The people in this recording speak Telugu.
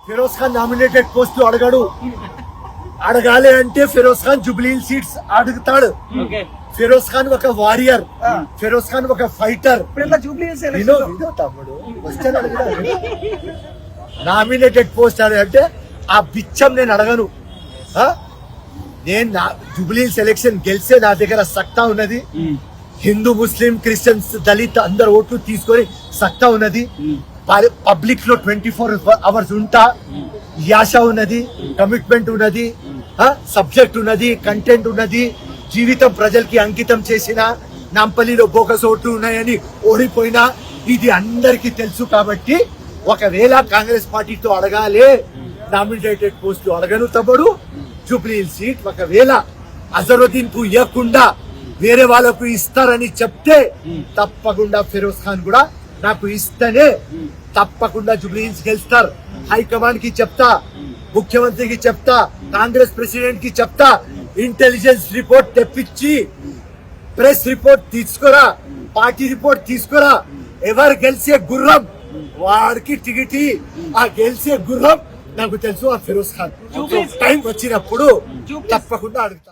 ఫిరోజ్ ఖాన్ నామినేటెడ్ పోస్టులు అడగడు. అడగాలి అంటే ఫిరోజ్ ఖాన్ జూబ్లీ సీట్స్ అడుగుతాడు. ఫిరోజ్ ఖాన్ ఒక వారియర్, ఫిరోజ్ ఖాన్ ఒక ఫైటర్. తమ్ముడు నామినేటెడ్ పోస్ట్ అంటే ఆ బిచ్చం నేను అడగను. నేను జూబ్లీ సెలెక్షన్ గెలిచే నా దగ్గర సత్తా ఉన్నది. హిందూ, ముస్లిం, క్రిస్టియన్స్, దళిత్ అందరు ఓట్లు తీసుకొని సత్తా ఉన్నది. పబ్లిక్ లో 24 hours ఉంటా. యాష ఉన్నది, కమిట్మెంట్ ఉన్నది, సబ్జెక్ట్ ఉన్నది, కంటెంట్ ఉన్నది. జీవితం ప్రజలకి అంకితం చేసిన, నాంపల్లిలో బోకస్ ఓట్లు ఉన్నాయని ఓడిపోయినా ఇది అందరికీ తెలుసు. కాబట్టి ఒకవేళ కాంగ్రెస్ పార్టీతో అడగాలి నామినేటెడ్ పోస్టులు అడగను తమ్ముడు. జూబ్లీ సీట్ ఒకవేళ అజరుద్దీన్ కు ఇవ్వకుండా వేరే వాళ్ళకు ఇస్తారని చెప్తే తప్పకుండా ఫిరోజ్ ఖాన్ కూడా నాకు ఇస్తేనే తప్పకుండా జూబ్లీ గెలుస్తారు. హైకమాండ్ కి చెప్తా, ముఖ్యమంత్రికి చెప్తా, కాంగ్రెస్ ప్రెసిడెంట్ కి చెప్తా. ఇంటెలిజెన్స్ రిపోర్ట్ తెప్పించి ప్రెస్ రిపోర్ట్ తీసుకురా, పార్టీ రిపోర్ట్ తీసుకురా. ఎవరు గెలిచే గుర్రం వాడికి టికెట్. ఆ గెలిచే గుర్రం నాకు తెలుసు, ఆ ఫిరోజ్ ఖాన్. టైం వచ్చినప్పుడు తప్పకుండా అడుగుతా.